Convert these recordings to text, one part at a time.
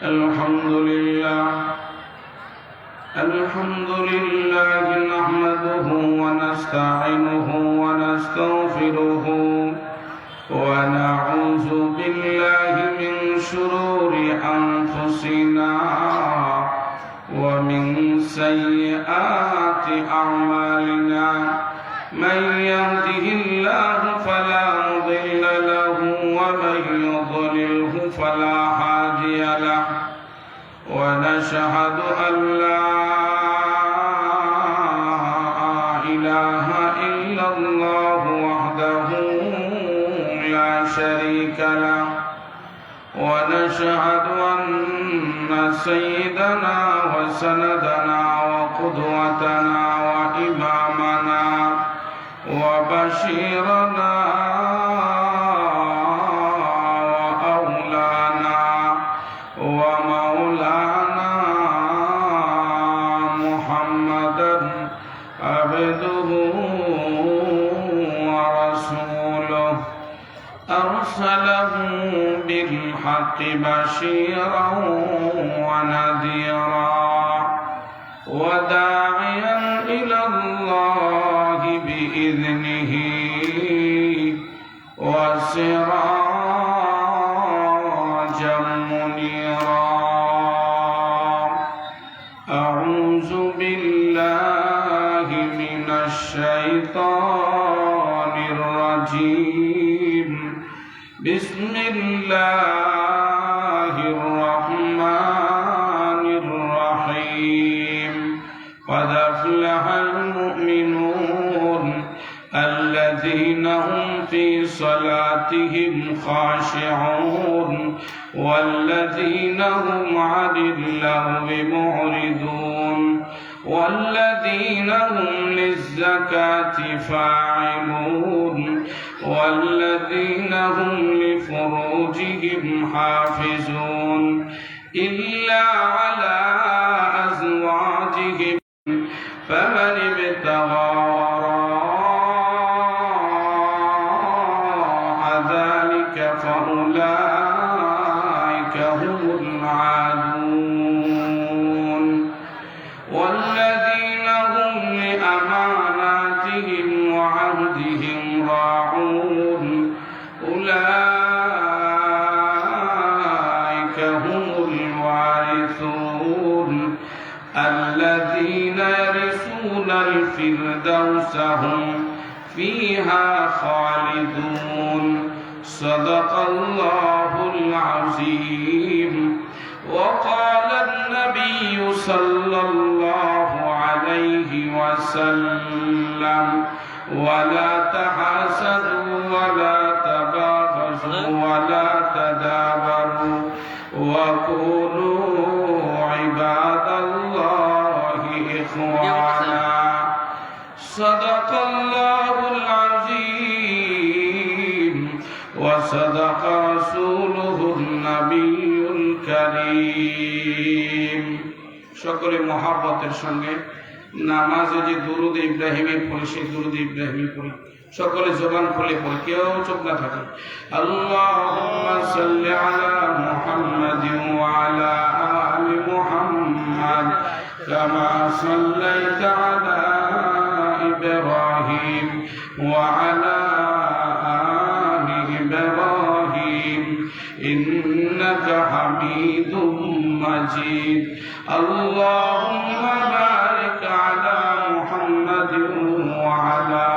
الحمد لله نحمده ونستعينه ونستغفره ونعوذ بالله من شرور أنفسنا ومن سيئات أعمالنا من يهده الله فلا مضل له ومن يضلله فلا هادي له ونشهد أن لا إله إلا الله وحده لا شريك له ونشهد أن سيدنا وسندنا وقدوتنا وإمامنا وبشيرنا وأولانا ومولانا محمدا عبده ورسوله أرسله بالحق بشيرا ونذيرا وداعيا إلى الله بإذنه وسراجا منيرا أعوذ بالله من الشيطان الرجيم بسم الله الرحمن الرحيم قد أفلح المؤمنون الذين هم في صلاتهم خاشعون والذين هم عن اللغو معرضون والذين هم للزكاة فاعلون والذين هم لفروجهم حافظون إلا على أزواجهم فمن ابتغى وراء ذلك فأولئك هم العادون والذين هم لأماناتهم وعهدهم راعون أولئك هم الوارثون الذين يرثون الفردوس هم فيها خالدون صدق الله العظيم وقال النبي صلى الله عليه وسلم ولا تحاسدوا ولا تباغضوا ولا تدابروا وكونوا عباد الله إخوانا صدق الله العظيم وصدق رسوله النبي الكريم সকলে মহব্বতের সঙ্গে নামাজে যে দুরুদ ইব্রাহিমী পড়ি সেই দুরুদ ইব্রাহিমী পড়ি সকলে জবান খুলে পড়ি কেউ চুপ না থাকে আল্লাহুম্মা সাল্লি আলা মুহাম্মাদিন ওয়া আলা আলি মুহাম্মাদ কামা সাল্লাইতা আলা ইব্রাহিম ওয়া আলা আলি ইব্রাহিম ইন্নাকা হামিদুম মাজিদ আল্লাহুম্মা বারিক আলা মুহাম্মাদিন ওয়া আলা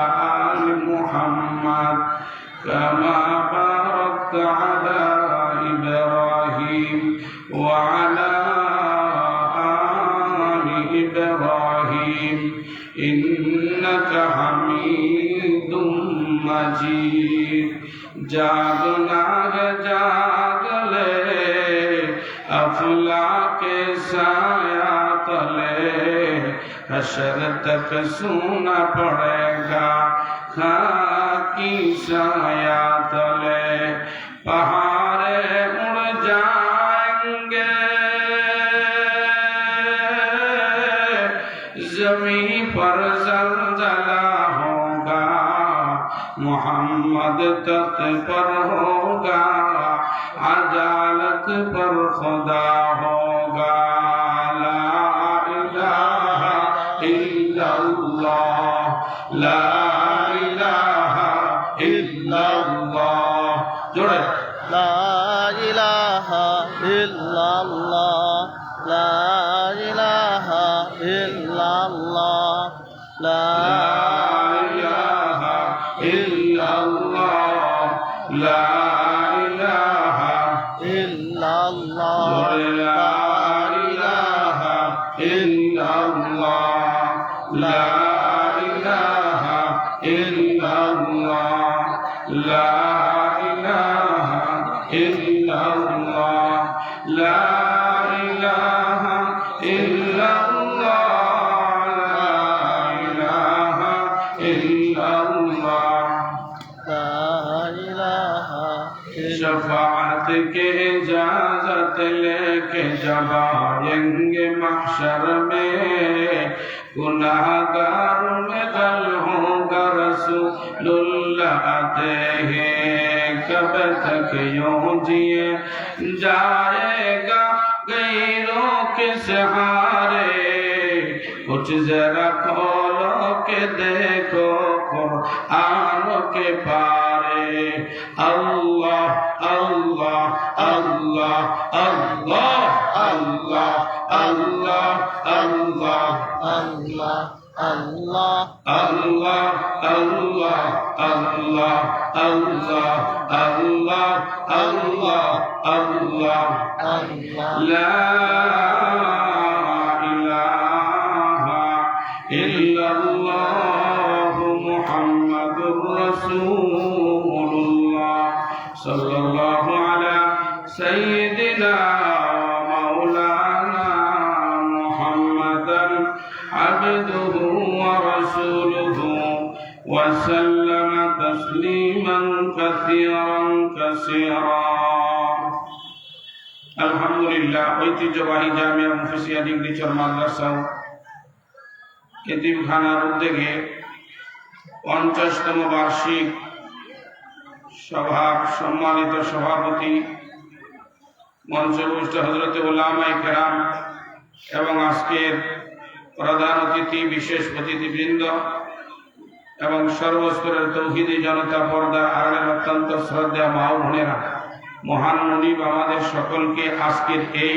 আলি মুহাম্মাদ কামা বারাকতা আলা ইব্রাহিম ওয়া আলা আলি ইব্রাহিম ইন্নাকা হামিদুম মাজিদ জাগনা জাগলে अफलाके साया तले हशर तक सोना पड़ेगा खाकी साया तले पहाड़े उड़ जाएंगे जमीन पर जलजला होगा मोहम्मद तख्त पर होगा अदालत पर खुदा illallah, la ilaha illallah, la ilaha illallah, la ilaha illallah, la ilaha illallah, la ilaha illallah, la ilaha illallah, la ilaha illallah, la ilaha illallah। la ilaha Shafaat के इजाजत लेके जब आएंगे महशर में, गुनाहगार में दल होगा रसूलुल्लाह आते हैं। कब तक यूं जिए जाएगा गैरों के सहारे, कुछ जरा खोलो के देखो कुरान के पारे। अल्लाह अल्लाह अल्लाह अल्लाह अल्लाह अल्लाह अल्लाह Allah, Allah, अल्लाह अल्लाह अल्लाह अल्लाह अल्लाह अल्लाह अल्लाह Allah. ला इलाहा इल्लल्लाह मुहम्मदुर रसूलुल्लाह सल्लल्लाहु अला सय्यिदिना मौलाना मुहम्मदन अब्दुहु व रसूलुहु व सल्लम तस्लीमन कसीरन कसीरा। আলহামদুলিল্লাহ, ঐতিহ্যবাহী জামিয়া মুফিসিয়া ডিগ্রি চর মাদ্রাসা এতিমখানার উদ্যোগে 50তম বার্ষিক সভার সম্মানিত সভাপতি মঞ্চভূষ্ট হযরত উলামায়ে কেরাম এবং আজকের প্রধান অতিথি বিশেষ অতিথিবৃন্দ এবং সর্বস্তরের তৌহিদি জনতা, পর্দার আড়ালের অত্যন্ত শ্রদ্ধা মা ও বোনেরা, মহান মুনিব আমাদের সকলকে আজকের এই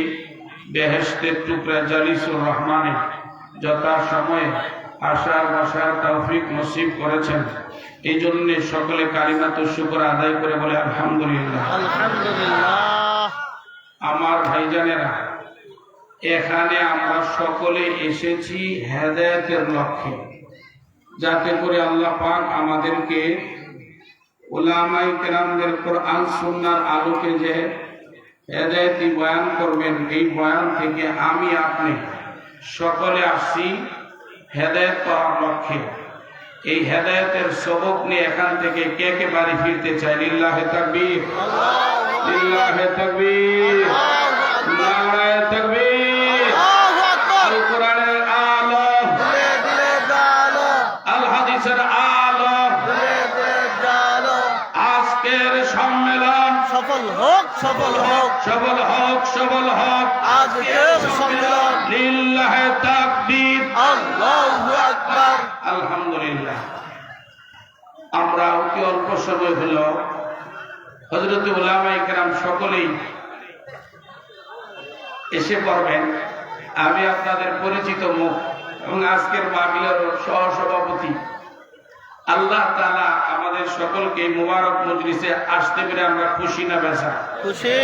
বেহেশতের টুকরা জালিসুর রহমানে যথা সময়ে আসার বসার তৌফিক নসিব করেছেন। এই জন্য সকলে কালিমাতুশ শুকর আদায় করে বলে আলহামদুলিল্লাহ। আলহামদুলিল্লাহ। আমার ভাইজানেরা, এখানে আমরা সকলে এসেছি হেদায়েতের লক্ষ্যে, যাতে করে আল্লাহ পাক আমাদেরকে উলামায়ে কেরামদের কোরআন সুন্নাহর আলোকে যে হেদায়েতি বয়ান করবেন, এই বয়ান থেকে আমি আপনি সকলে আসছি হেদায়েত পাওয়ার লক্ষ্যে। এই হেদায়েতের সবক নিয়ে এখান থেকে কে কে বাড়ি ফিরতে চায়? লিল্লাহে তাকবীর, লিল্লাহে তাকবীর, নারায়ে তাকবীর। আল কোরআনের আলো, আল হাদিসের আলো, আজকের সম্মেলন সফল হোক, সফল হোক, সফল হোক, সফল হোক। আজকের সম্মেলন। লিল্লাহে তাকবীর, আল্লাহু আকবার। আলহামদুলিল্লাহ। আমরা অতি অল্প সময় হল হযরত উলামায়ে কেরাম সকলেই এসে পড়বেন। আমি আপনাদের পরিচিত মুখ এবং আজকের মাহফিলের সহসভাপতি। আল্লাহ তাআলা আমাদের সকলকে এই মুবারক মজলিসে আসতে পেরে আমরা খুশি না বেজা? খুশি।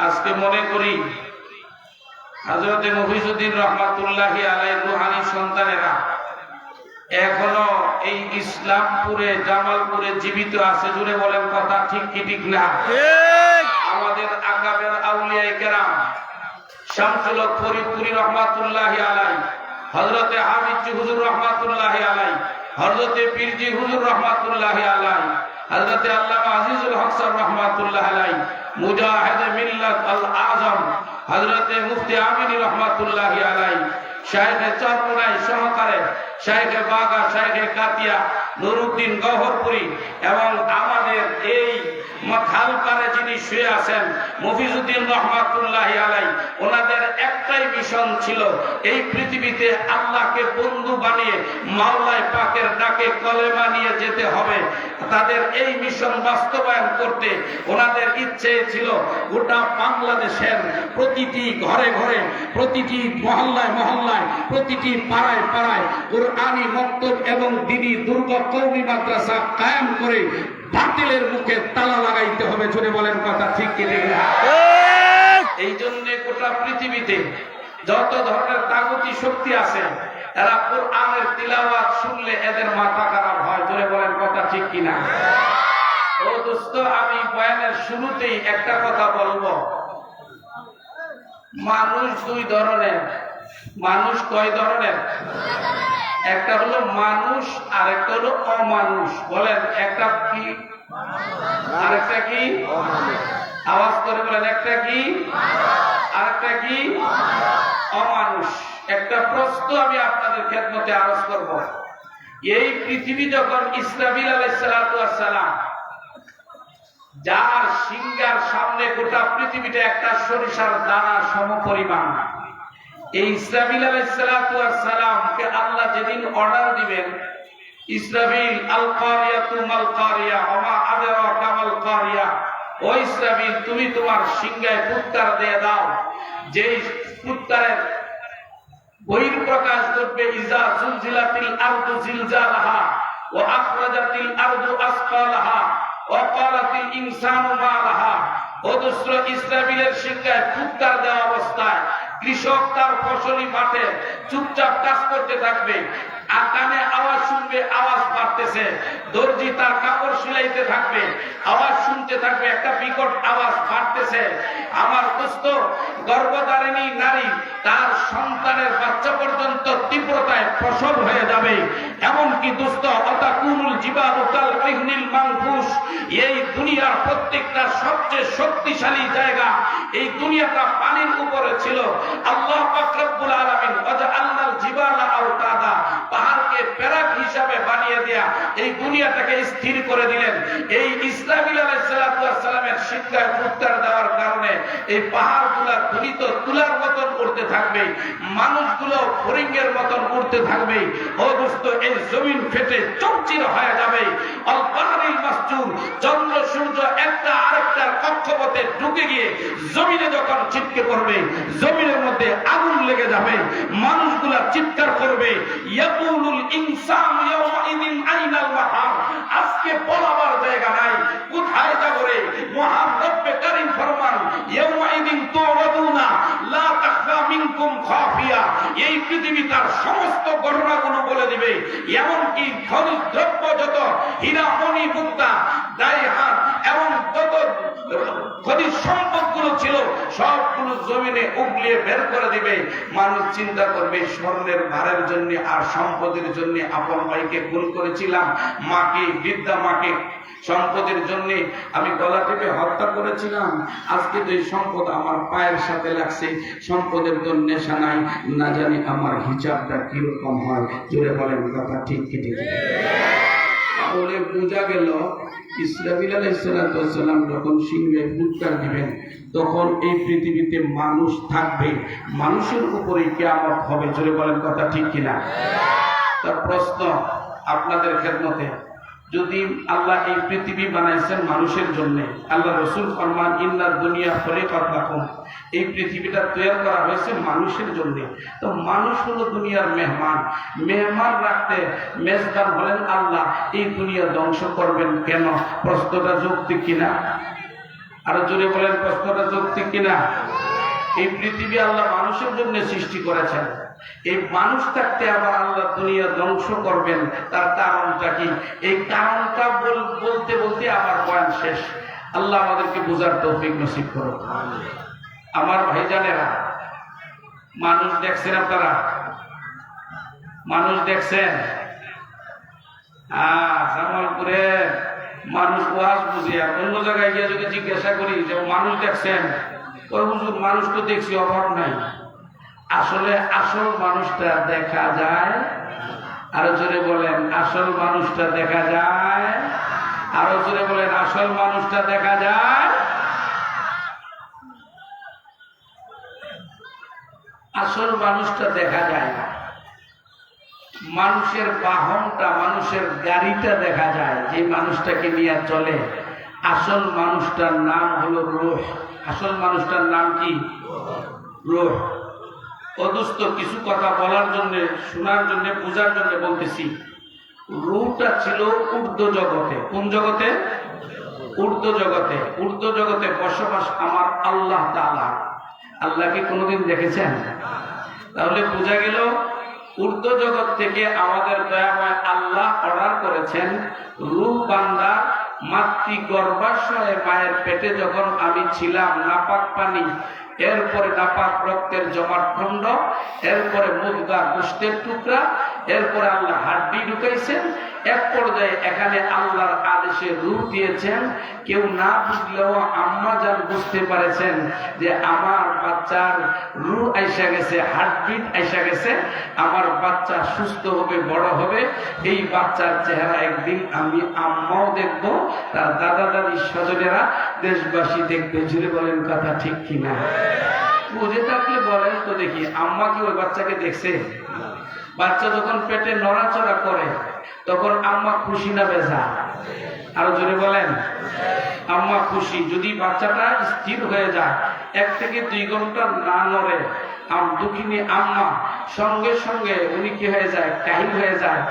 আজকে মনে করি হযরত মুফিজউদ্দিন রহমাতুল্লাহি আলাইহির রূহানী সন্তানেরা এখনো এই ইসলামপুরে, জামালপুরে জীবিত আছে। জুড়ে বলেন কথা ঠিক কি ঠিক না? ঠিক। আমাদের আকাবের আউলিয়ায়ে কেরাম শামসুল হক ফরিদপুরি রহমাতুল্লাহি আলাইহি, হযরতে হাফিজ হুজুর রহমাতুল্লাহি আলাইহি, হযরতে পীরজি হুজুর রহমাতুল্লাহি আলাইহি, হযরতে আল্লামা আজিজুল হক সাহেব রহমাতুল্লাহি আলাইহি, মুজাহিদে মিল্লাত আল আযম হযরতে মুফতি আমিনী রহমাতুল্লাহি আলাইহি, শাইখে চরমুনাই সহকারে শাইখে বাগা, শাইখে কাতিয়া, নুরুদ্দিন গওহরপুরি এবং আমাদের এই খাল পারে যিনি শুয়ে আছেন মফিজউদ্দিন রহমাতুল্লাহি আলাইহি, ওনাদের একটাই মিশন ছিল এই পৃথিবীতে আল্লাহকে বন্ধু বানিয়ে মাওলায় পাকের ডাকে কলেমা নিয়ে যেতে হবে। তাদের এই মিশন বাস্তবায়ন করতে ওনাদের ইচ্ছে ছিল গোটা বাংলাদেশের প্রতিটি ঘরে ঘরে, প্রতিটি মহল্লায় মহল্লায়, প্রতিটি পাড়ায় পাড়ায় কুরআনী মক্তব এবং দ্বীনি দুর্গা কওমি মাদ্রাসা কায়েম করে বাতিলের মুখে তালা লাগাইতে হবে। জোরে বলেন কথা ঠিক কি ঠিক না? এই জন্য গোটা পৃথিবীতে যত ধরনের তাগুতি শক্তি আছে এরা কোরআনের তিলাওয়াত শুনলে এদের মাথা খারাপ হয়। জোরে বলেন কথা ঠিক কিনা? ও দোস্ত, আমি বয়ানের শুরুতেই একটা কথা বলবো, মানুষ দুই ধরনের। মানুষ কয় ধরনের? একটা হলো মানুষ আর একটা হলো অমানুষ। বলেন একটা কি আরেকটা কি? আওয়াজ করে বলেন একটা কি আরেকটা কি? অমানুষ। একটা প্রশ্ন আমি আপনাদের খেদমতে আরজ করব। এই পৃথিবী যখন ইসরাফিল আলাইহিস সালাতু ওয়াস সালাম, যার সিংহার সামনে গোটা পৃথিবীটা একটা সরিষার দানা সমপরিমাণ, এই ইসরাফিল আলাইহিস সালাতু ওয়াস সালামকে আল্লাহ যেদিন অর্ডার দিবেন, ইসরাফিল আল কারিয়াতু মাল কারিয়া ওয়া মা আদরাকা মাল কারিয়া, ও ইসরাফিল তুমি তোমার সিংহায় ফুৎকার দিয়ে দাও। যেই ফুৎকারের বহিঃপ্রকাশ ঘটবে, ইজা জুলজিলাতিল আরদু জিলজালাহা ওয়া আখরাজাতিল আরদু আসকালাহা ওয়া ক্বালাতিল ইনসানু মা লাহা। ও দোস্ত, ইসরাফিলের সিংহায় ফুৎকার দেওয়া অবস্থায় কৃষক তার ফসলি মাঠে চুপচাপ কাজ করতে থাকবে, কানে আওয়াজ শুনবে, আওয়াজ বাড়তেছে। দর্জি তার কাপড় সিলাইতে থাকবে, আওয়াজ শুনতে থাকবে, একটা বিকট আওয়াজ বাড়তেছে। আমার দোস্ত, গর্ভধারিণী নারী তার সন্তানের বাচ্চা পর্যন্ত তীব্রতায় প্রসব হয়ে যাবে। এমনকি দোস্ত, অতাকুনুল জিবালু কাল ইহনিল মানফুস, এই দুনিয়ার প্রত্যেকটা সবচেয়ে শক্তিশালী জায়গা এই দুনিয়াটা পানির উপরে ছিল। আল্লাহ পাক রব্বুল আলামিন ওয়াজআলনাল জিবালা আওতাদা, পাহাড়কে প্যারাক হিসাবে বানিয়ে দেয়া এই দুনিয়াটাকে স্থির করে দিলেন। এই ইসরাফিল আলাইহিস সালাতু ওয়াস সালামের সিংহায় ফুৎকার দেওয়ার কারণে এই পাহাড়গুলো ধুলিত তুলার মতন উড়তে থাকবে, মানুষগুলো ফড়িংয়ের মতন উড়তে থাকবে। ও দোস্ত, এই জমিন ফেটে চৌচির হয়ে যাবে। আল বাহরিল মাসজুর, চন্দ্র সূর্য একটা আরেকটার কক্ষপথে ঢুকে গিয়ে জমিনে যখন ছিটকে পড়বে, জমিনের মধ্যে আগুন লেগে যাবে, মানুষগুলা চিৎকার করবে, ইয়াকুলুল ইনসানু ইয়াওমাইদিন আইনাল মাফার, আজকে বলাবার জায়গা নাই, কোথায় যাব রে? মহান রব্বে কারীম ফরমান, ইয়াওমাইদিন তুরাদুনা লা তাখফা মিনকুম খাফিয়া, এই পৃথিবী তার সমস্ত ঘটনাগুলো বলে দিবে। এমনকি খনিজ দ্রব্য যত হীরা মণি মুক্তা ডাইহাত এবং যত খনিজ সম্পদগুলো ছিল সবগুলো জমিনে উগলিয়ে বের করে দিবে। মানুষ চিন্তা করবে, স্বর্ণের ভারের জন্য আর সম্পদের জন্য আপন ভাইকে খুন করেছিলাম, মাকে, বৃদ্ধা মাকে সম্পদের জন্য আমি গলা টিপে হত্যা করেছিলাম, আজকে যে সম্পদ আমার পায়ের সাথে লাগছে, সম্পদের তো নেশা নাই, না জানি আমার হিসাবটা কিরকম হয়। জোরে বলেন কথা ঠিক কি ঠিক? তাহলে বোঝা গেল ইসরাফিল আলাইহিস সালাতু ওয়াস সালাম যখন সিংহে ফুৎকার দিবেন তখন এই পৃথিবীতে মানুষ থাকবে, মানুষের উপরে কিয়ামত হবে। জোরে বলেন কথা ঠিক কিনা? তার প্রশ্ন আপনাদের খেদমতে, যদি আল্লাহ এই পৃথিবী বানাইছেন মানুষের জন্য, আল্লাহ রাসূল ফরমান ইন্নাদ দুনিয়া খলিকাত লাকুম, এই পৃথিবীটা তৈরি করা হয়েছে মানুষের জন্য। তো মানুষ হলো দুনিয়ার মেহমান, মেহমান রাখতে মেজবান হলেন আল্লাহ, এই দুনিয়া ধ্বংস করবেন কেন? প্রশ্নটা যৌক্তিক কিনা? আরো জোরে বলেন, প্রশ্নটা যৌক্তিক কিনা? এই পৃথিবী আল্লাহ মানুষের জন্য সৃষ্টি করেছেন, এই মানুষ থাকতে আবার আল্লাহ দুনিয়া ধ্বংস করবেন, তার কারণটা কি? এই কারণটা বলতে বলতে আমার বয়ান শেষ। আল্লাহ আমাদেরকে বুঝার তৌফিক নসিব করুন। আমার ভাইজানেরা, মানুষ দেখছেন আপনারা? মানুষ দেখছেন? জামালপুরে মানুষ ওয়াজ বুঝে, আর অন্য জায়গায় গিয়ে যদি জিজ্ঞাসা করি যে মানুষ দেখছেন, ওই হুজুর মানুষ তো দেখছি, অভাব নাই। আসলে আসল মানুষটা দেখা যায়? আরো জোরে বলেন, আসল মানুষটা দেখা যায়? আরো জোরে বলেন, আসল মানুষটা দেখা যায়? আসল মানুষটা দেখা যায় না। মানুষের বাহনটা, মানুষের গাড়িটা দেখা যায়, যে মানুষটাকে নিয়ে চলে। আসল মানুষটার নাম হলো রূহ। আসল মানুষটার নাম কি? রূহ। অদুস্থ কিছু কথা বলার জন্য, শোনার জন্য, বোঝার জন্য বলতেছি। রূহটা ছিল ঊর্ধ্ব জগতে। কোন জগতে? ঊর্ধ্ব জগতে। ঊর্ধ্ব জগতে বসবাস আমার আল্লাহ তাআলা। আল্লাহকে কোনোদিন দেখেছেন? তাহলে বোঝা গেল ঊর্ধ্ব জগৎ থেকে আমাদের দয়াময় আল্লাহ অর্ডার করেছেন, রূহ বান্দা মাতৃ গর্ভাশয়ে মায়ের পেটে যখন আমি ছিলাম, নাপাক পানি, এরপরে নাপাক রক্তের জমাট খণ্ড, এরপরে মুদ্রা গোশতের টুকরা, এরপরে আল্লাহ হাড্ডি ঢুকাইছেন। এক পর্যায়ে এখানে আল্লাহর আদেশে রূহ দিয়েছেন। কেউ না বুঝলেও আম্মা জান বুঝতে পারেছেন যে আমার বাচ্চার রূহ আইসা গেছে, হার্টবিট আইসা গেছে, আমার বাচ্চা সুস্থ হবে, বড় হবে। এই বাচ্চার চেহারা একদিন আমি আম্মাও দেখবো, তার দাদা দাদি স্বজনেরা, দেশবাসী দেখবে। জুড়ে বলেন কথা ঠিক কিনা? বুঝে থাকলে বলেন তো দেখি, আম্মা কি ওই বাচ্চাকে দেখছে? বাচ্চা যখন পেটে নড়াচড়া করে তখন আম্মা খুশি না বেজা? আরো জোরে বলেন। আম্মা খুশি। যদি বাচ্চাটা স্থির হয়ে যায়, 1 থেকে 2 ঘন্টা না নড়ে, দুঃখিনী আম্মা সঙ্গে সঙ্গে উনি কি হয়ে যায়? কাহিল হয়ে যায়।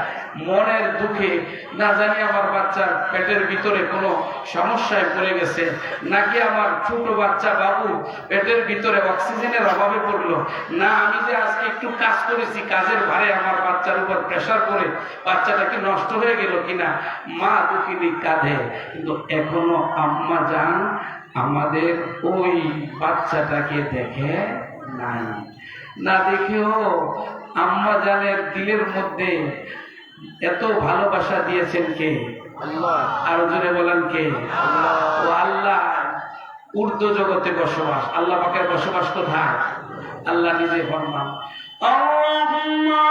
মনের দুঃখে না জানি আমার বাচ্চার পেটের ভিতরে কোনো সমস্যায় পড়ে গেছে, নাকি আমার ছোট বাচ্চা বাবু পেটের ভিতরে অক্সিজেনের অভাবে পড়লো, না আমি যে আজকে একটু কাজ করেছি, কাজের ভারে আমার বাচ্চার উপর প্রেশার পড়ে বাচ্চাটা কি নষ্ট হয়ে গেল কিনা, মা দুঃখিনী কাঁদে। কিন্তু এখনো আম্মা জান আমাদের ওই বাচ্চাটাকে দেখে নাই। না দেখেও আম্মা জানের দিলের মধ্যে এত ভালোবাসা দিয়েছেন কে? আল্লাহ। আরো জোরে বলেন কে? আল্লাহ। ও আল্লাহ ঊর্ধ্ব জগতে বসবাস। আল্লাহ পাকের বসবাস কোথায়? আল্লাহ নিজে ফরমান, আল্লাহুম্মা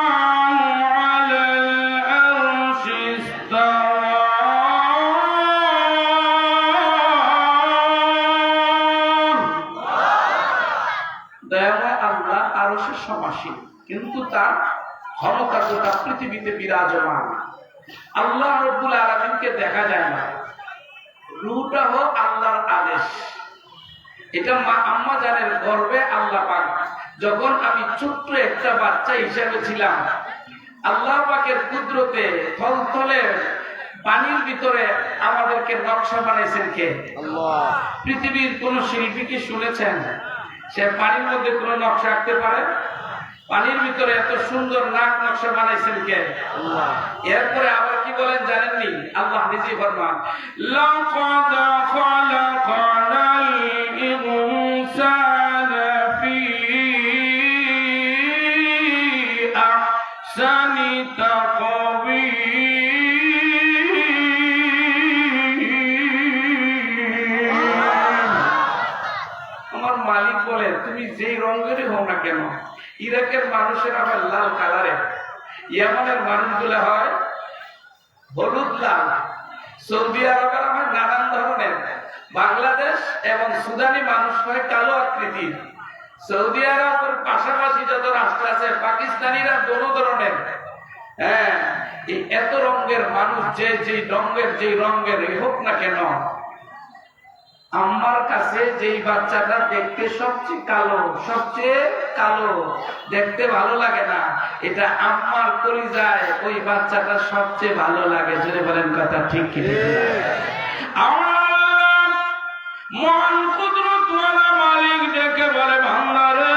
আলাল আরশি ইস্তাওয়া। দয়াময় আল্লাহ আরশের সমাসীন, কিন্তু তার ক্ষমতা গোটা পৃথিবীতে বিরাজমান। আল্লাহ রব্বুল আলামিনকে দেখা যায় না। রূহটা হোক আল্লাহর আদেশ। এটা মা আম্মা জানের গর্বে আল্লাহ পাক, যখন আমি ছোট্ট একটা বাচ্চা হিসেবে ছিলাম, আল্লাহ পাকের কুদরতে থলথলে পানির ভিতরে আমাদেরকে নকশা বানাইছেন কে? আল্লাহ। পৃথিবীর কোন শিল্পী কি শুনেছেন সে পানির মধ্যে কোন নকশা আঁকতে পারে? পানির ভিতরে এত সুন্দর নাক নকশা বানাইছেন কে? আল্লাহ। এরপরে আবার কি বলেন জানেননি? আল্লাহ নিজেই ফরমান, লাকাদ খালাকানাল ইনসানা ফি আহসানি তাকওয়ীম। আমার মালিক বলে, তুমি যেই রঙেরই হও না কেন, ইরাকের মানুষের আবার লাল কালারের, ইয়ামানের মানুষগুলো হয় হলুদ লাল, সৌদি আরবের হয় নানান ধরনের, বাংলাদেশ এবং সুদানি মানুষ হয় কালো আকৃতির, সৌদি আরবের পাশাপাশি যত রাষ্ট্র আছে পাকিস্তানিরা দোনো ধরনের। হ্যাঁ, এই এত রঙের মানুষ যেই রঙের হোক না কেন, আম্মার কাছে যেই বাচ্চাটা দেখতে সবচেয়ে কালো দেখতে ভালো লাগে না, এটা আম্মার কলিজায় ওই বাচ্চাটা সবচেয়ে ভালো লাগে। জোরে বলেন কথা ঠিক কি? আমার মহান কুদরতওয়ালা মালিক ডেকে বলে, বান্দা রে,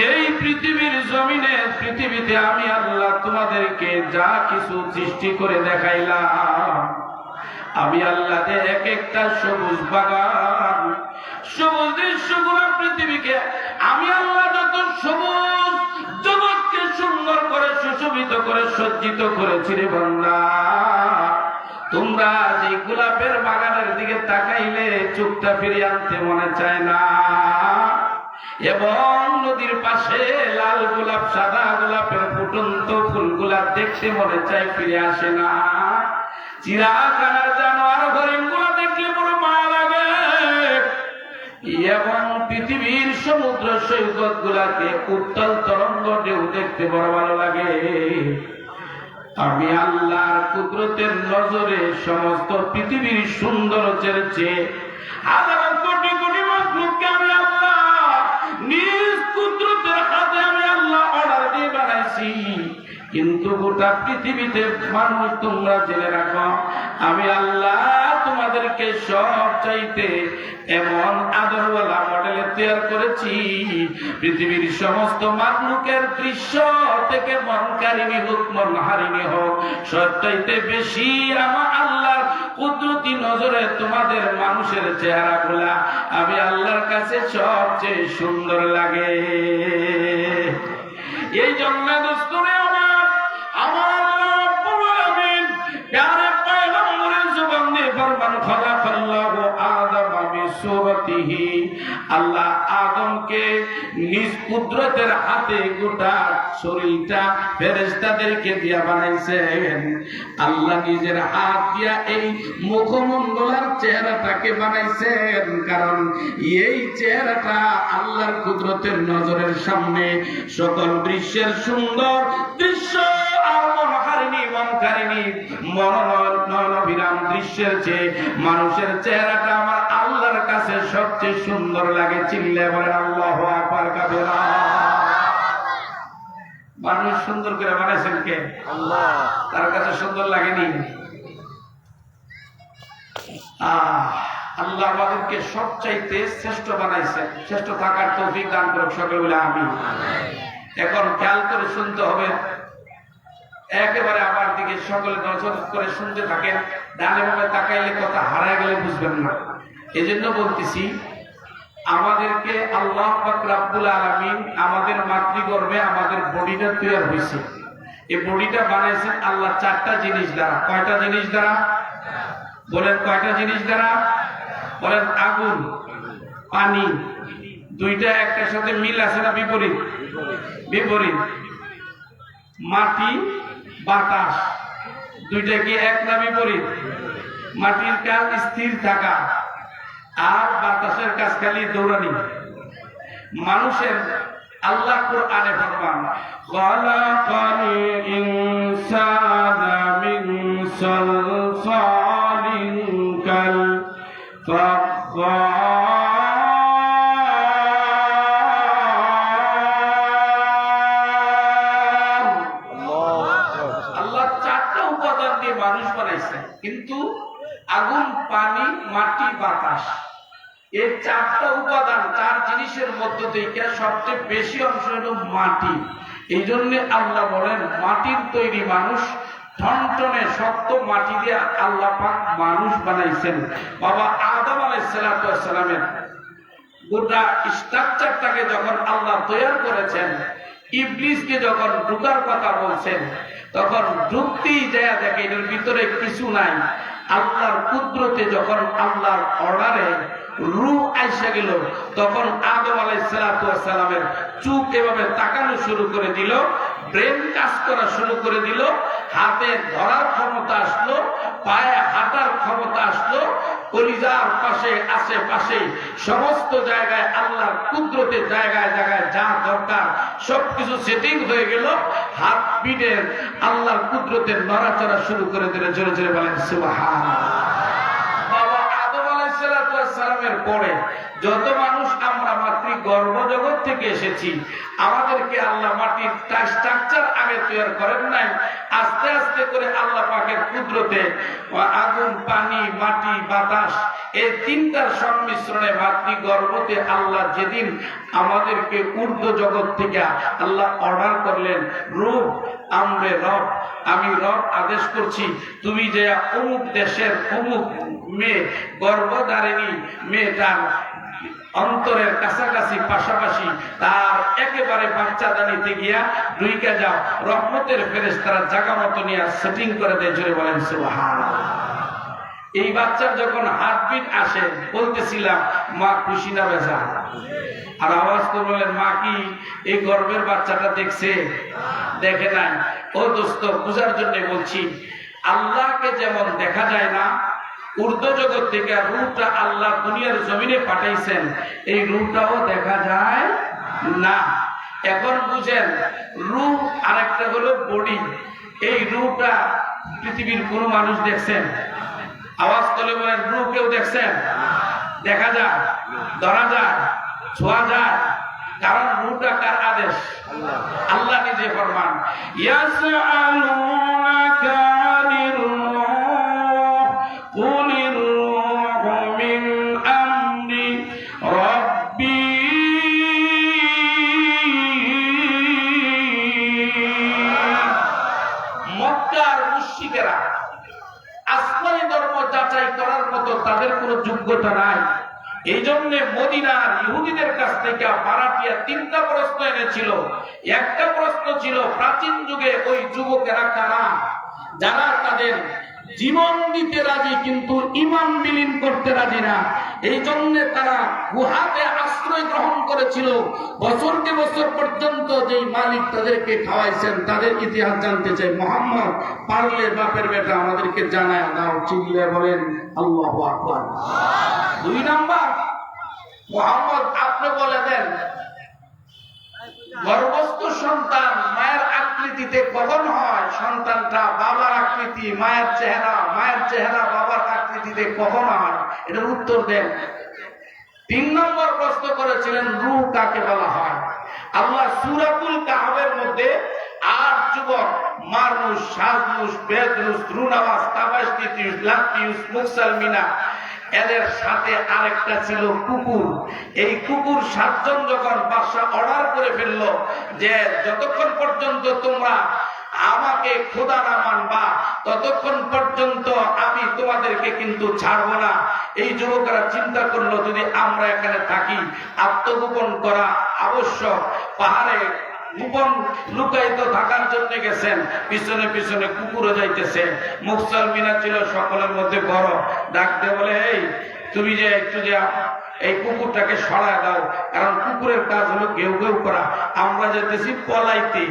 এই পৃথিবীর জমিনে, পৃথিবীতে আমি আল্লাহ তোমাদেরকে যা কিছু সৃষ্টি করে দেখাইলাম, আমি আল্লাহ এক একটা সবুজ বাগান, সবুজ দৃশ্যগুলো পৃথিবীকে আমি আল্লাহ যত সবুজ জগৎকে সুন্দর করে সুশোভিত করে সজ্জিত করেছি রে বান্দা, তোমরা যে গোলাপের বাগানের দিকে তাকাইলে চোখটা ফিরিয়ে আনতে মনে চায় না, এবং নদীর পাশে লাল গোলাপ, সাদা গোলাপের ফুটন্ত ফুলগুলা দেখতে মনে চায়, ফিরে আসে না। চিড়িয়াখানার জানোয়ার হরিণগুলো দেখলে বড় মায়া লাগে, এবং পৃথিবীর সমুদ্র সৈকত গুলাকে উত্তাল তরঙ্গ ঢেউ দেখতে বড় ভালো লাগে। আমি আল্লাহর কুদরতের নজরে সমস্ত পৃথিবীর সৌন্দর্যের চেয়ে হাজার কোটি কোটি মাখলুককে আমি আল্লাহ নিজ কুদরতের হাতে আমি আল্লাহ অর্ডার দিয়ে বানাইছি। কিন্তু গোটা পৃথিবীতে মানুষ তোমরা জেনে রাখো, আমি আল্লাহ তোমাদেরকে সব চাইতে এমন আদরওয়ালা মডেলে তৈরি করেছি, পৃথিবীর সমস্ত মাখলুকের দৃশ্য থেকে মনকারিনী হোক মনহারিনী হোক, সব চাইতে বেশি আমার আল্লাহর কুদরতি নজরে তোমাদের মানুষের চেহারাগুলা আমি আল্লাহর কাছে সবচেয়ে সুন্দর লাগে। এই জন্য দোস্তরে আমার আল্লাহ রাব্বুল আলামিন প্যারে পয়গম্বরের জবান দিয়ে ফরমান খালাকাল্লাহু আদম বিসূরাতিহি, আল্লাহ আদমকে নিজ কুদরতের হাতে গোটা শরীরটা ফেরেশতাদেরকে দিয়া বানাইছেন। আল্লাহ নিজের হাত দিয়া এই মুখমণ্ডলের চেহারাটাকে বানাইছেন, কারণ এই চেহারাটা আল্লাহর কুদরতের নজরের সামনে সকল দৃশ্যের সুন্দর দৃশ্য আর মনহারিণী মনকারিণী মনোনয়নবিরাম দৃশ্যের চেয়ে মানুষের চেহারাটা আমার আল্লাহর কাছে সবচেয়ে সুন্দর লাগে। চিল্লায়ে বলেন আল্লাহু আকবার কাবীরা। মানুষ সুন্দর করে বানাইছেন কে? আল্লাহ। তার কাছে সুন্দর লাগেনি? আল্লাহ আমাদেরকে সবচাইতে শ্রেষ্ঠ বানাইছেন, শ্রেষ্ঠ থাকার তৌফিক দান করুক সকলে বলে আমিন। এখন খেয়াল করে শুনতে হবে, একেবারে আমার দিকে সকলে নজর করে শুনতে থাকেন, ডানে বামে তাকাইলে কথা হারায় গেলে বুঝবেন না। এই জন্য বলতেছি, আমাদেরকে আল্লাহ পাক রব্বুল আলামিন আমাদের মাতৃগর্ভে আমাদের বডিটা তৈরি হয়েছে। এই বডিটা বানাইছেন আল্লাহ চারটা জিনিস দ্বারা। কয়টা জিনিস দ্বারা? বলেন কয়টা জিনিস দ্বারা? বলেন আগুন, পানি, দুইটা একটার সাথে মিল আছে না বিপরীত? বিপরীত। মাটি, বাতাস, দুইটা কি এক না বিপরীত? মাটির কাজ স্থির থাকা আর বাতাসের কাজ খালি দৌড়ানি। মানুষের আল্লাহ কোরআনে ফরমান, খালাকাল ইনসানা মিন সালসালিন কাল ফাখখার। আল্লাহ চারটা উপাদান দিয়ে মানুষ বানাইছে, কিন্তু আগুন, পানি, মাটি, বাতাস, এই চারটা উপাদান, চার জিনিসের মধ্য থেকে সবচেয়ে বেশি অংশ হলো মাটি। এই জন্য আল্লাহ বলেন মাটির তৈরি মানুষ, ঠনঠনে শক্ত মাটি দিয়ে আল্লাহ পাক মানুষ বানাইছেন। বাবা আদম আলাইহিস সালামের গোটা স্ট্রাকচারটাকে যখন আল্লাহ তৈরি করেছেন, ইবলিসকে যখন ঢুকার কথা বলছেন, তখন ঢুকতেই যায় দেখে এটার ভিতরে কিছু নাই। আল্লাহর কুদরতে যখন আল্লাহর অর্ডারে রূহ আইসা গেল, তখন আদম আলাইহিস সালামের চোখ এভাবে তাকানো শুরু করে দিল, ব্রেন কাজ করা শুরু করে দিল, হাতে ধরার ক্ষমতা আসলো, পায়ে হাঁটার ক্ষমতা আসলো, কলিজার পাশে আশেপাশে সমস্ত জায়গায় আল্লাহর কুদরতের জায়গায় জায়গায় যা দরকার সবকিছু সেটিং হয়ে গেল। হাত পিঠের আল্লাহর কুদরতের নড়াচড়া শুরু করে দিলে। জোরে জোরে বলেন সুবহানাল্লাহ। বাবা আদম আলাইহিস সালামের পরে যত মানুষ আমরা মাতৃ গর্ভ জগৎ থেকে এসেছি, আমাদেরকে আল্লাহ মাটির স্ট্রাকচার আগে তৈরি করেন নাই। আস্তে আস্তে করে আল্লাহ পাকের কুদরতে আগুন, পানি, মাটি, বাতাস, এই তিনটার সংমিশ্রণে মাতৃ গর্ভতে আল্লাহ যেদিন আমাদেরকে ঊর্ধ্ব জগৎ থেকে আল্লাহ অর্ডার করলেন, রূহ আমরে রব, আমি রব আদেশ করছি, তুমি যে অমুক দেশের অমুক মেয়ে গর্ভধারিণী মেয়েটার অন্তরের কাছাকাছি পাশাপাশি তার একেবারে বাচ্চা দানিতে গিয়া ঢুইকা যাও, রহমতের ফেরেশতারা জায়গা মতো নিয়ে সেটিং করে দেয়। জোরে বলেন সুবহানাল্লাহ। এই বাচ্চার যখন হার্টবিট আসে, বলতেছিলাম মা খুশি না বেজা? আর আওয়াজ করে বলেন, মা কি এই গর্ভের বাচ্চাটা দেখছে? দেখে নাই। ও দোস্ত, বুঝার জন্য বলছি, আল্লাহকে যেমন দেখা যায় না, ঊর্ধ্ব জগৎ থেকে রূহটা আল্লাহ দুনিয়ার জমিনে পাঠাইছেন, এই রূহটাও দেখা যায় না। এখন বুঝেন, রূহ আরেকটা হলো বডি। এই রূহটা পৃথিবীর কোন মানুষ দেখছেন? আওয়াজ করে বলেন, রূহ কেউ দেখছেন? দেখা যায়, ধরা যায়, ছোঁয়া যায়। কারণ রূহটা কার আদেশ? আল্লাহ নিজে ফরমান, ইয়াসআলুনাকা আনির রূহ কুলির রূহু মিন আমরি রাব্বি। মক্কার মুশরিকেরা আসমানি ধর্ম যাচাই করার মতো তাদের কোনো যোগ্যতা নাই। এই জন্য মদিনার ইহুদিদের কাছ থেকে বারাটিয়া 3টা প্রশ্ন এনেছিল। একটা প্রশ্ন ছিল, প্রাচীন যুগে ওই যুবকেরা কারা যারা তাদের জীবন দিতে রাজি কিন্তু ঈমান বিলীন করতে রাজি না। এই জন্য তারা গুহাতে আশ্রয় গ্রহণ করেছিল। বছরকে বছর পর্যন্ত যে মালিক তাদেরকে খাওয়াইছেন তাদের ইতিহাস জানতে চাই। মোহাম্মদ, পারলে বাপের বেটা আমাদেরকে জানায় দাও। চিল্লে বলেন আল্লাহু আকবার। 2 নাম্বার, মোহাম্মদ আপনি বলে দেন, গর্ভস্থ সন্তান মায়ের আকৃতিতে কখন হয়? সন্তানটা বাবার আকৃতি, মায়ের চেহারা বাবার আকৃতিতে কখন হয়? এটার উত্তর দেন। 3 নম্বর প্রশ্ন করেছিলেন, রূহ কাকে বলা হয়? আল্লাহ সূরাতুল কাহফের মধ্যে 8 যুবক, মারনুস, শাজনুস, বেদরুস, রুনাওয়াস, তাবাশতিস, লাতিউস, মুকসালমিনা, এদের সাথে আরেকটা ছিল কুকুর। এই কুকুর 7 জন যখন বাদশা অর্ডার করে ফেললো যে যতক্ষণ পর্যন্ত তোমরা আমাকে খোদা না মানবা ততক্ষণ পর্যন্ত আমি তোমাদেরকে কিন্তু ছাড়বো না। এই যুবকরা চিন্তা করলো, যদি আমরা এখানে থাকি, আত্মগোপন করা আবশ্যক। পাহাড়ে গোপন লুকায়িত থাকার জন্য গেছেন, পিছনে পিছনে কুকুরও যাইতেছে। মুকসালমিনা ছিল সকলের মধ্যে বড়, ডাকতে বলে, এই তুমি যে একটু যে এই কুকুরটাকে সরায় দাও, কারণ কুকুরের কাজ হলো কেউ কেউ করা। আমরা যেতেছি পলাইতে,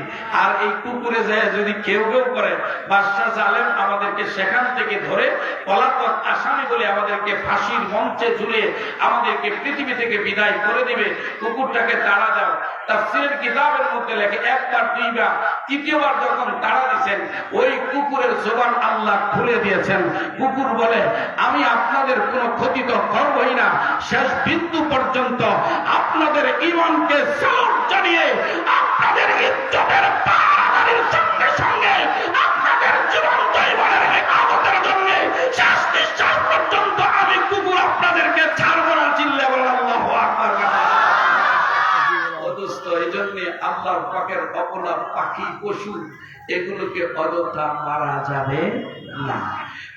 আর এই কুকুরে যায় যদি কেউ কেউ করে, বাদশা জালেম আমাদেরকে সেখান থেকে ধরে পলাতক আসামি বলে আমাদেরকে ফাঁসির মঞ্চে ঝুলে আমাদেরকে পৃথিবী থেকে বিদায় করে দিবে। কুকুরটাকে তাড়া দাও। তাফসীরের কিতাবের মধ্যে লেখে, 1 বার 2 বার, 3য়বার যখন তাড়া দিয়েছেন, ওই কুকুরের জবান আল্লাহ খুলে দিয়েছেন। কুকুর বলে, আমি আপনাদের কোনো ক্ষতি তো করবই না, শেষ বিন্দু পর্যন্ত আপনাদের ঈমানকে সালাম জানিয়ে আপনাদের ইজ্জতের পাহারাদারির সঙ্গে সঙ্গে আপনাদের জীবন্ত ঈমানের হেফাজতের জন্য শেষ নিঃশ্বাস পর্যন্ত আমি কুকুর আপনাদেরকে ছাড়ব না। চিল্লে বলেন আল্লাহু আকবার। এই জন্য আল্লাহর পাকের অপরাধ পাখি পশু এগুলোকে অযথা মারা যাবে না।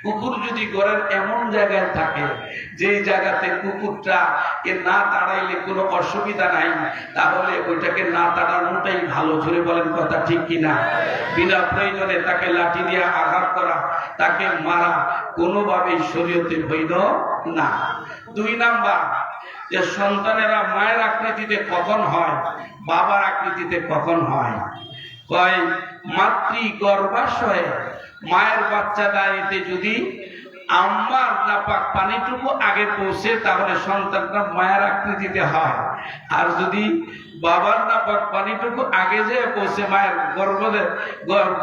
কুকুর যদি ঘরের এমন জায়গায় থাকে যে জায়গাতে কুকুরটা কে না তাড়াইলে কোনো অসুবিধা নাই, তাহলে ওইটাকে না তাড়ানোটাই ভালো। জোরে বলেন কথা ঠিক কিনা? বিনা প্রয়োজনে তাকে লাঠি দিয়ে আঘাত করা, তাকে মারা কোনোভাবেই শরীয়তে বৈধ না। 2 নাম্বার, যে সন্তানেরা মায়ের আকৃতিতে কখন হয়, বাবার আকৃতিতে কখন হয়? কয়, মাতৃ গর্ভাশয়ে মায়ের বাচ্চা দাঁড়িয়ে যদি আম্মার নাপাক পানিটুকু আগে পৌঁছে তাহলে সন্তানটা মায়ের আকৃতিতে হয়। আর যদি বাবার নাপাক পানিটুকু আগে যে পৌঁছে মায়ের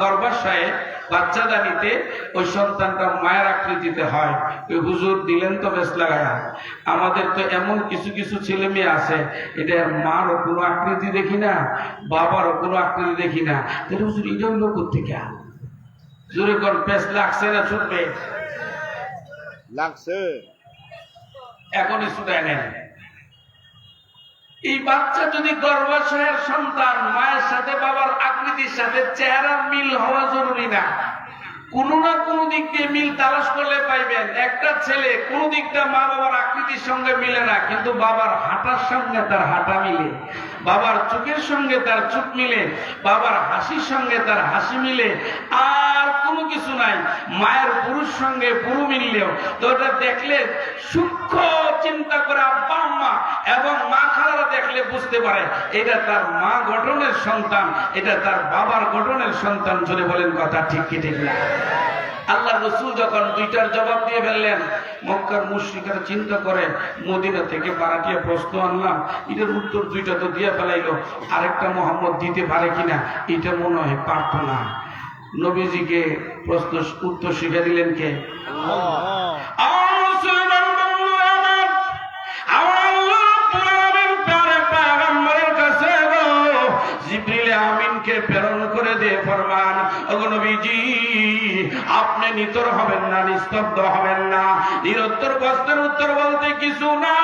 গর্ভাশয়ে বাচ্চা দাঁড়িতে, ওই সন্তানটা মায়ের আকৃতিতে হয়। ওই হুজুর দিলেন তো বেশ লাগায়া। আমাদের তো এমন কিছু কিছু ছেলে মেয়ে আছে, এটা মারও কোনো আকৃতি দেখি না, বাবারও কোনো আকৃতি দেখি না। তাহলে হুজুর এটা হইল কোথেকে? জোরে কোন পেস লাগছে না ছুটবে? লাগছে, এখনই ছুটায় নেন। এই বাচ্চা যদি গর্ভাশয়ের সন্তান, মায়ের সাথে বাবার আকৃতির সাথে চেহারার মিল হওয়া জরুরি না, কোনো না কোনো দিক দিয়ে মিল তালাশ করলে পাইবেন। একটা ছেলে কোনো দিকটা মা বাবার আকৃতির সঙ্গে মিলে না, কিন্তু বাবার হাঁটার সঙ্গে তার হাঁটা মিলে, বাবার চোখের সঙ্গে তার চোখ মিলে, বাবার হাসির সঙ্গে তার হাসি মিলে। আর কোনো কিছু নাই, মায়ের পুরুষ সঙ্গে পুরু মিললেও তো ওটা দেখলে সূক্ষ্ম চিন্তা করে আব্বা আম্মা এবং মা খালারা দেখলে বুঝতে পারে এটা তার মা গঠনের সন্তান, এটা তার বাবার গঠনের সন্তান। জোরে বলেন কথা ঠিক কি ঠিক না? আল্লাহ রাসূল যখন দুইটার জবাব দিয়ে ফেললেন, মক্কার মুশরিকরা চিন্তা করে মদিনা থেকে বারাটিয়া প্রশ্ন আনলাম, এটার উত্তর দুইটা তো দিয়ে ফেলাইলো, আরেকটা মোহাম্মদ দিতে পারে কিনা, এটা মনে হয় পারত না। নবীজিকে প্রশ্ন উত্তর শিখে দিলেন কে? প্রেরণ করে দিয়ে ফরমান, ওগো নবীজি আপনি নিতর হবেন না, নিস্তব্ধ হবেন না, নিরুত্তর প্রশ্নের উত্তর বলতে কিছু না।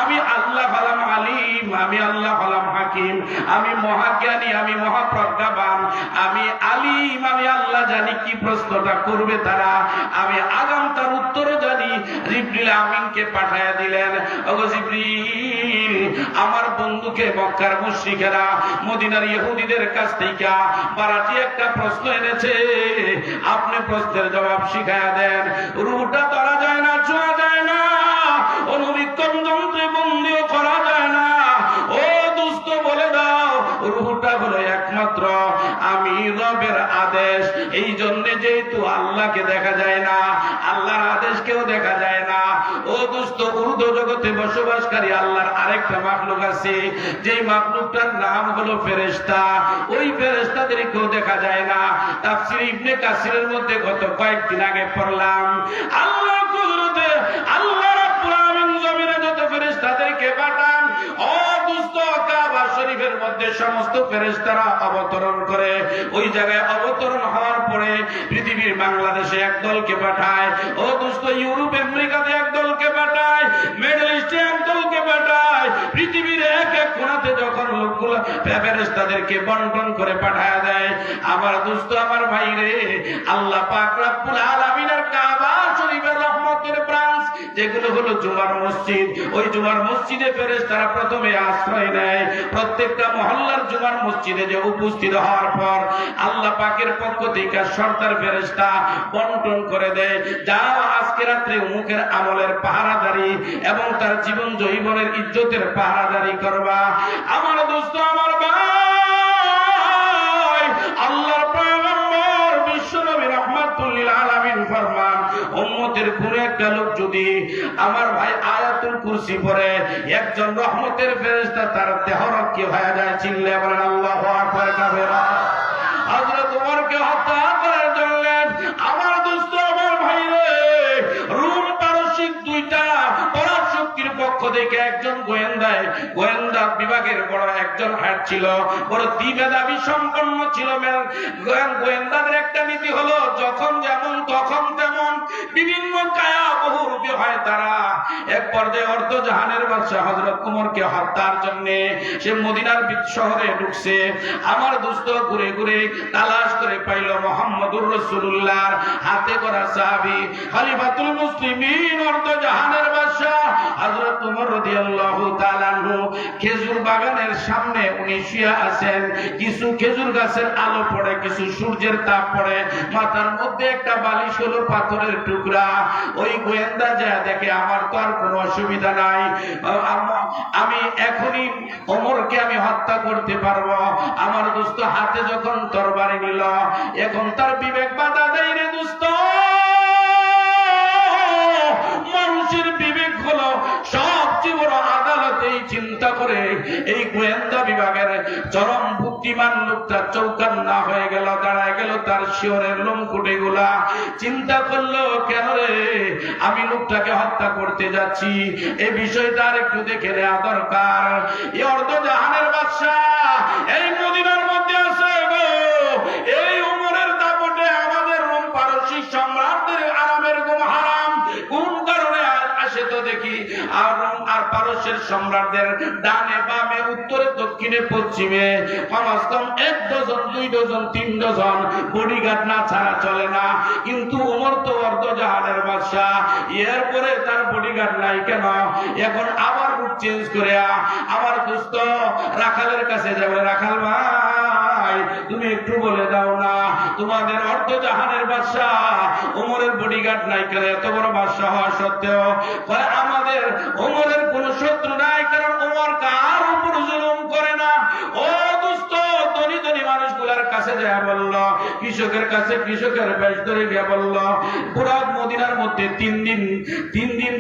আমি আল্লাহ হলাম আলিম, আমি আল্লাহ হলাম হাকিম, আমি মহাজ্ঞানী, আমি মহাপ্রজ্ঞাবান, আমি আলিম, আমি আল্লাহ জানি কি প্রশ্নটা করবে তারা, আমি আগাম তার উত্তরও জানি। জিবরিল আমিনকে পাঠায়া দিলেন, ওগো জিবরিল আমার বন্ধুকে মক্কার মুশরিকেরা মদিনার ইহুদিদের কাছ থেকে বারাটি একটা প্রশ্ন এনেছে, আপনি প্রশ্নের জবাব শিখায়া দেন। রুহটা ধরা যায় না, ছোঁয়া যায় না, অনুবিক্ষণ যন্ত্রে বন্দিও করা যায় না। ও দুস্থ বলে দাও, রুহটা হলো একমাত্র আমি রবের আদেশ। এই জন্য যেহেতু আল্লাহকে দেখা যায় না, আল্লাহর আদেশকেও দেখা যায় না, ও দুস্থ উর্দু জগতে বসবাসকারী আল্লাহর আরেকটা মাখলুক আছে, যেই মাখলুকটার নাম হলো ফেরেশতা। ওই ফেরেশতাদেরকেও দেখা যায় না। তাফসীর ইবনে কাসিরের মধ্যে গত কয়েকদিন আগে পড়লাম, আল্লাহ কুদরতে আল্লাহ রাব্বুল আলামিন জমিনে যত ফেরেশতাদেরকে পাঠান, ও দুস্থ কাবা শরীফের মধ্যে সমস্ত ফেরেশতারা অবতরণ করে। ওই জায়গায় অবতরণ হওয়ার পরে পৃথিবীর বাংলাদেশে এক দলকে পাঠায়, ও দুস্থ ইউরোপ আমেরিকাতে এক দলকে পাঠায়, মিডল ইস্টে এক দলকে পাঠায়। পৃথিবীর এক এক কোণাতে যখন লোকগুলো ফেরেশতাদেরকে বন্টন করে পাঠায় দেয়, আমার দুস্থ আমার ভাইরে, আল্লাহ পাক রব্বুল আলামিনের কাবা শরীফের রহমতের ব্রাঞ্চ যেগুলো হলো জুমার মসজিদ, ওই জুমার মসজিদে ফেরেশতারা প্রথমে আশ্রয় নেয়। প্রত্যেকটা মহল্লার জুমার মসজিদে যে উপস্থিত হওয়ার পর আল্লাহ পাকের পক্ষ থেকে সর্দার ফেরেশতা বন্টন করে দেয়, যাও আজকে রাত্রে উমুকের আমলের পাহারাদারি এবং তার জীবন জৈবনের ইজ্জতের পাহারাদারি করবা। আমার দোস্ত আমার ভাই, আল্লাহর পয়গম্বর বিশ্বনবী রাহমাতুল লিল আলামিন ফরমান, উম্মতের পুরো একটা লোক যদি আমার ভাই আয়াতুল কুরসি পড়ে, একজন রহমতের ফেরেশতা তার দেহ রক্ষী হয়ে যায়। চিল্লে বলেন আল্লাহু আকবার কাবেরা। হযরত ওমরকে হত্যা করার জন্য আমার দোস্ত আমার ভাইরে, রোম পারসিক দুইটা পরাশক্তির পক্ষ থেকে একজন গোয়েন্দা বিভাগের বড় একজন হেড ছিল, বড় দ্বিমেধাবী সম্পন্ন ছিল। গোয়েন্দাদের একটা নীতি হলো, যখন যেমন তখন তেমন, বিভিন্ন কায়া বহুরূপী হয় তারা। এক পর্যায়ে অর্ধজাহানের বাদশা হযরত ওমরকে হত্যার জন্য সে মদিনার শহরে ঢুকছে। আমার দোস্ত ঘুরে ঘুরে তালাশ করে পাইল মুহাম্মদুর রাসূলুল্লাহর হাতে করা সাহাবী খলিফাতুল মুসলিমিন অর্ধজাহানের বাদশা হযরত ওমর রাদিয়াল্লাহু তাআলা আনহু খেজুর বাগানের সামনে উনি শুয়ে আছেন। কিছু খেজুর গাছের আলো পড়ে, কিছু সূর্যের তাপ পড়ে, মাথার মধ্যে একটা বালিশ হলো পাথরের টুকরা। ওই গোয়েন্দা যা দেখে, আমার তো আর কোনো অসুবিধা নাই, আমি এখনই ওমরকে আমি হত্যা করতে পারবো। আমার দোস্ত হাতে যখন তরবারি নিল, এখন তার বিবেক বাধা দেয় রে দোস্ত। মানুষের বিবেক হলো সবচেয়ে বড় আদালতেই চিন্তা করে এই গোয়েন্দা বিভাগের চরম বুদ্ধিমান লোকটা চৌকান্না হয়ে গেল, দাঁড়ায় গেল, তার শিয়রের লোমকুটে গুলা। চিন্তা করলো, কেন রে আমি লোকটাকে হত্যা করতে যাচ্ছি, এই বিষয়টা আর একটু দেখে নেওয়া দরকার। এই অর্ধজাহানের বাদশা এই মদিনার মধ্যে আছে গো, এই ওমরের দাপটে আমাদের রোম পারসিক সম্রাটদের আরামের ঘুম হারাম। কোন কারণে আসে তো দেখি, আর রোম আর পারস্যের সম্রাটদের ডানে বামে উত্তরে দক্ষিণে পশ্চিমে কমস কম 1 ডজন 2 ডজন 3 ডজন বডিগার্ড না ছাড়া চলে না। কিন্তু ওমর তো অর্ধজাহানের বাদশা, এরপরে তার বডিগার্ড নাই কেন? এখন আবার রূপ চেঞ্জ করে আমার দোস্ত রাখালের কাছে যাবে, রাখাল ভাই তুমি একটু বলে দাও না, তোমাদের অর্ধজাহানের বাদশা ওমরের বডিগার্ড নাই কেন? এত বড় বাদশা হওয়া সত্ত্বেও আমাদের ওমরের কোন শত্রু নাই, কারণ ওমর কার উপর জুলুম করে না। ও দোস্ত, ধনী ধনী মানুষগুলার কাছে কাছে যায় বলল, কৃষকের কাছে কৃষকের বেশ ধরে গিয়ে বলল, পুরা মদিনার মধ্যে 3 দিন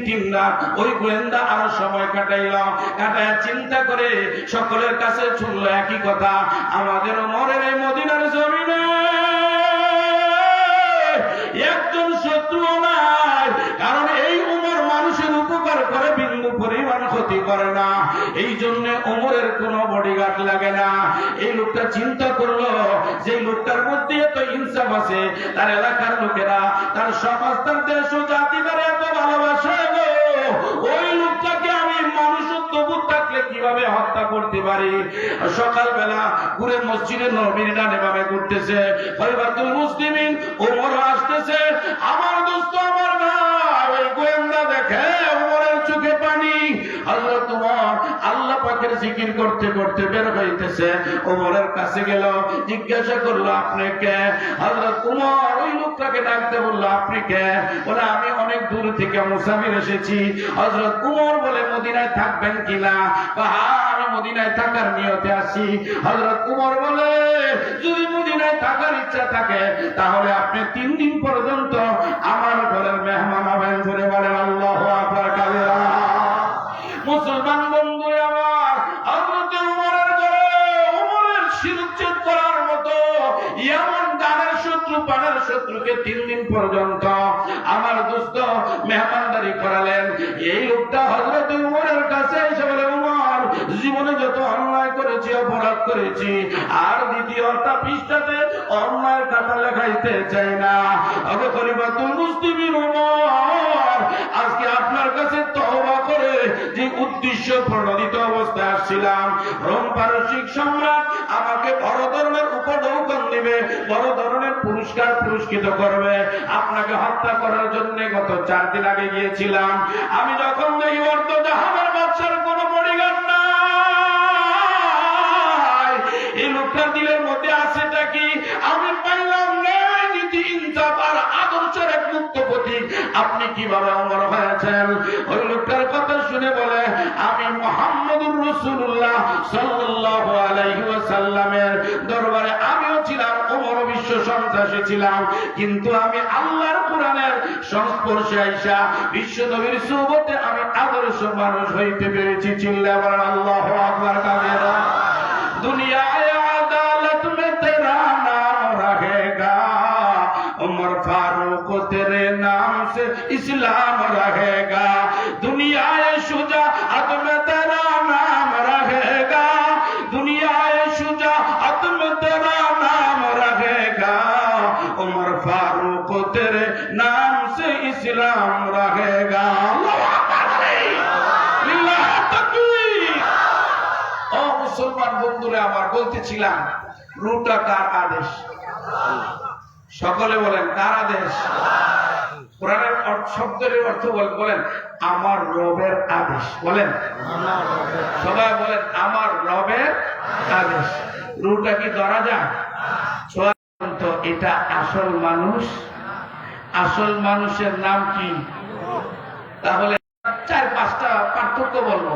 3 রাত ওই গোয়েন্দা আরো সময় কাটাইল, কাটায় চিন্তা করে সকলের কাছে শুনলো একই কথা, আমাদের ওমরের এই মদিনার জমিনে একজন শত্রু নাই, কারণ এই ওমর মানুষের উপকার করে, বিন্দু পরিমাণ ক্ষতি করে না, এই জন্য ওমরের কোনো বডিগার্ড লাগে না। এই লোকটা চিন্তা করলো যে লোকটার মধ্যে এত ইনসাফ আছে, তার এলাকার লোকেরা, তার সমাজ, তার দেশ ও জাতি তার এত ভালোবাসে, ওই লোকটাকে আমি মানুষত্ব বোধ থাকলে কিভাবে হত্যা করতে পারি। সকালবেলা ঘুরে মসজিদে নবীর ডানে বামে ঘুরতেছে, খলিফাতুল মুসলিমিন ওমর আসতেছে, আমার দোস্ত আমার ভাই, ওই গোয়েন্দা দেখে ওমরের চোখে পানি, হযরত ওমর আল্লাহ পাকের জিকির করতে করতে বের হইতেছে, ওমরের কাছে গেল, জিজ্ঞাসা করলো আপনি কে? হযরত ওমর ওই লোকটাকে ডাকতে বললো, আপনি কে? বলে আমি অনেক দূর থেকে মুসাফির এসেছি। হযরত ওমর বলে মদিনায় থাকবেন কিনা? হ্যাঁ আমি মদিনায় থাকার নিয়তে আছি। হযরত ওমর বলে যদি মদিনায় থাকার ইচ্ছা থাকে তাহলে আপনি 3 দিন পর্যন্ত আমার ঘরের মেহমান হবেন। ধরে বলেন আল্লাহু আকবার কাবীরা। মুসলমান বন্ধু আমার, হযরত ওমরের ঘরে ওমরের শিরচ্ছেদ করার মতো এমন গানের শত্রু পানের শত্রুকে 3 দিন পর্যন্ত আমার দোস্ত মেহমানদারি করালেন। এই লোকটা হযরত ওমরের কাছে এসে বলে, ওমর জীবনে যত অন্যায় করেছি, অপরাধ করেছি, আর দ্বিতীয়টা পৃষ্ঠাতে অন্যায় কথা লেখাইতে চাই না। আবু খলিফাতুল মুসলিমিন ওমর, আজকে আপনার কাছে তওবা করে যে উদ্দেশ্য প্রণোদিত অবস্থায় আসছিলাম, রোম পারসিক সম্রাট আমাকে বড় ধরনের উপঢৌকন দিবে, বড় ধরনের পুরস্কৃত করবে, আপনাকে হত্যা করার জন্য গত 4 দিন আগে গিয়েছিলাম। আমি যখন দেখি অর্ধ জাহানের বাদশার কোন বডিগার্ড নাই, এই লোকটার দিলের মধ্যে আছেটা কি? আমি পাইলাম ন্যায় নীতি ইনসাফ আর আদর্শের এক মুক্ত প্রতীক। আপনি কিভাবে অমর হয়েছেন? ওই লোকটার কথা শুনে বলে, আমি মুহাম্মদুর রাসূলুল্লাহ সাল্লাল্লাহু আলাইহি ওয়াসাল্লামের দরবারে আমিও ছিলাম, ওমর বিশ্ব সন্ত্রাসী ছিলাম, কিন্তু আমি আল্লাহর কোরআনের সংস্পর্শে আইসা বিশ্ব নবীর সুহবতে আমি আদর্শ মানুষ হইতে পেরেছি। চিল্লায়া বলেন আল্লাহু আকবার কাবীরা। দুনিয়ায় আদালত মে তেরা নাম রহেগা, उमर फारूक तेरे नाम से इस्लाम रहेगा, दुनियाए शुजाअत में तेरा नाम रहेगा, दुनियाए शुजाअत में तेरा नाम रहेगा, उमर फारूक तेरे नाम से इस्लाम रहेगा। ও মুসলমান বন্ধুরা আমার, বলতেছিলাম রুটা কার আদেশ? সকলে বলেন কার আদেশ? কোরআনের শব্দের অর্থ বলেন আমার রবের আদেশ। বলেন সবাই বলেন আমার রবের আদেশ। রুটা কি ধরা যায়? তো এটা আসল মানুষ, আসল মানুষের নাম কি? তাহলে 4-5টা পার্থক্য বলবো।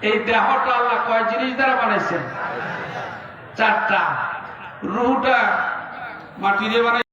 এই দেহটা আল্লাহ কয় জিনিস দ্বারা বানাইছেন? 4টা। রুহটা মাটি দিয়ে বানাই